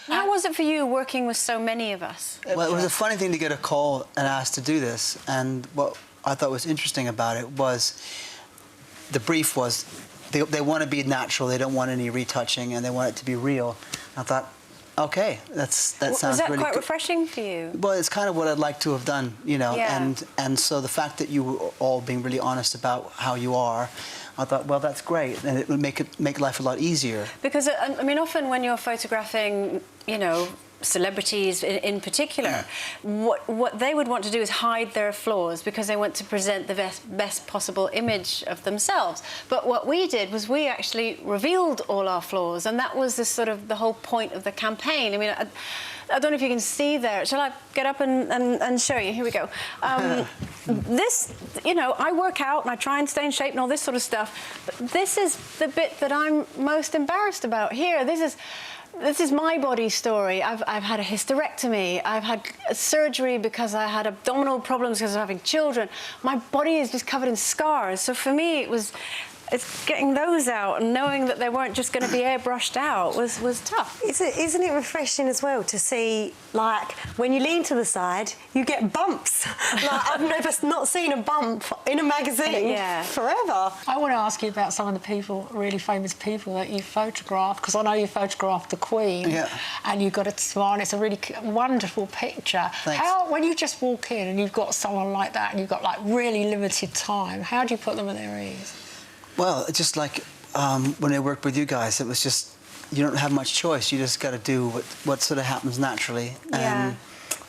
How was it for you working with so many of us? Well, it was a funny thing to get a call and asked to do this, and what I thought was interesting about it was the brief was they want to be natural, they don't want any retouching, and they want it to be real. I thought, okay, that sounds Was that really quite good. refreshing for you? Well, it's kind of what I'd like to have done, you know, Yeah. and so the fact that you were all being really honest about how you are, I thought, well, that's great, and it would make life a lot easier. Because, I mean, often when you're photographing, you know, celebrities in particular, what they would want to do is hide their flaws because they want to present the best possible image of themselves. But what we did was we actually revealed all our flaws, and that was the whole point of the campaign. I mean, I don't know if you can see there. Shall I get up and show you? Here we go. This, you know, I work out and I try and stay in shape and all this sort of stuff. But this is the bit that I'm most embarrassed about here. This is my body story. I've had a hysterectomy. I've had surgery because I had abdominal problems because of having children. My body is just covered in scars. So for me, it's getting those out and knowing that they weren't just going to be airbrushed out was tough. Isn't it refreshing as well to see, like, when you lean to the side, you get bumps. Like, I've never not seen a bump in a magazine forever. I want to ask you about some of the people, really famous people that you photographed, because I know you photographed the Queen, and you got a smile, and it's a really wonderful picture. Thanks. When you just walk in and you've got someone like that and you've got, like, really limited time, how do you put them at their ease? Well, it's just like when I worked with you guys, it was just, you don't have much choice. You just got to do what sort of happens naturally. And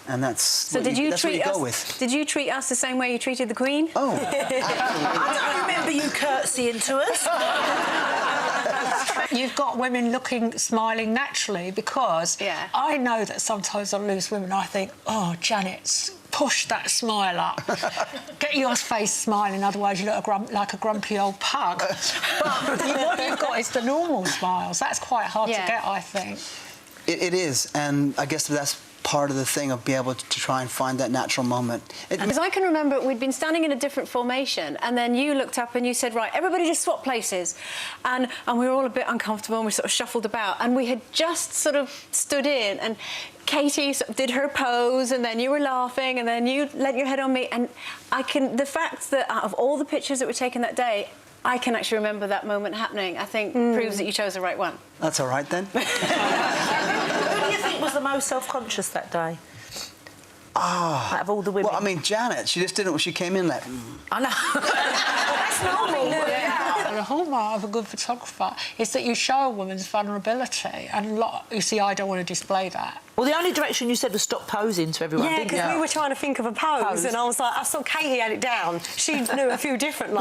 that's what you go with. Did you treat us the same way you treated the Queen? Oh, I don't remember you curtsying to us. You've got women smiling naturally, because I know that sometimes I lose women. I think, oh, Janet's push that smile up. Get your face smiling, otherwise you look like a grumpy old pug. But what you've got is the normal smiles. That's quite hard to get, I think. It is, and I guess that's part of the thing of being able to try and find that natural moment. Because I can remember we'd been standing in a different formation, and then you looked up and you said, right, everybody just swap places. And we were all a bit uncomfortable, and we sort of shuffled about, and we had just sort of stood in, and Katie sort of did her pose, and then you were laughing, and then you leant your head on me, and the fact that out of all the pictures that were taken that day, I can actually remember that moment happening, I think proves that you chose the right one. That's all right, then. Who do you think was the most self-conscious that day? Out of all the women? Well, I mean, Janet, she just didn't. She came in like... I know. That's normal. The hallmark of a good photographer is that you show a woman's vulnerability, and you see, I don't want to display that. Well, the only direction you said was stop posing to everyone, didn't you? Yeah, because we were trying to think of a pose, and I was like, I saw Katie had it down. She knew a few different,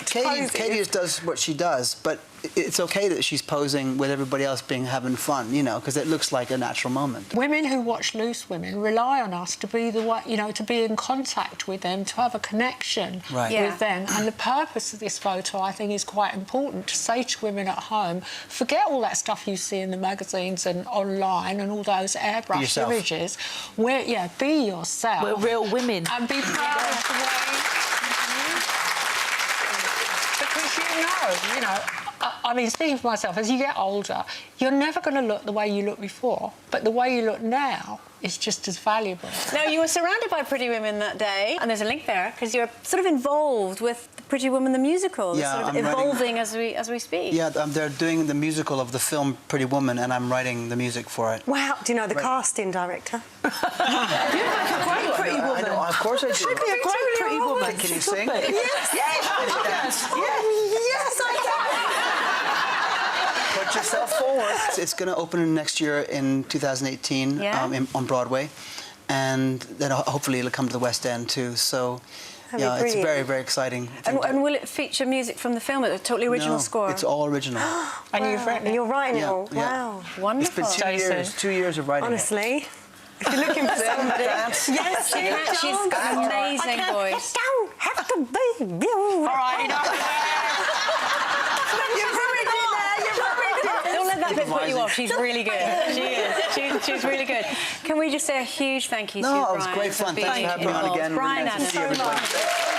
Katie just does what she does, but it's okay that she's posing with everybody else having fun, you know, because it looks like a natural moment. Women who watch Loose Women rely on us to be to be in contact with them, to have a connection with them. And the purpose of this photo, I think, is quite important, to say to women at home, forget all that stuff you see in the magazines and online and all those airbrushed images. Be yourself. We're real women. And be proud of the way. Because you know, I mean, speaking for myself, as you get older, you're never going to look the way you looked before, but the way you look now is just as valuable. Now, you were surrounded by pretty women that day, and there's a link there, because you're sort of involved with the Pretty Woman, the musical, sort of evolving as we speak. Yeah, they're doing the musical of the film Pretty Woman, and I'm writing the music for it. Wow, do you know the casting director? You make a great Pretty Woman. I know, of course I do. She'd be a great Pretty Woman. Can you sing? Yes. Yes, I can. Put yourself forward. It's going to open next year in 2018 on Broadway, and then hopefully it'll come to the West End too. So, yeah, it's very, very exciting. And will it feature music from the film, a totally original score? It's all original. And you've written it? You're writing it all. Yeah. Wow. Wonderful. It's been 2 years of writing Honestly. If you're looking for somebody... Yes, she's got an amazing voice. It don't have to be you. All right, Don't let that bit put you off. She's really good. She is. She's really good. Can we just say a huge thank you to you, Bryan? No, it was great fun. Thanks for having me on again. Bryan Really nice to Adams. see everybody.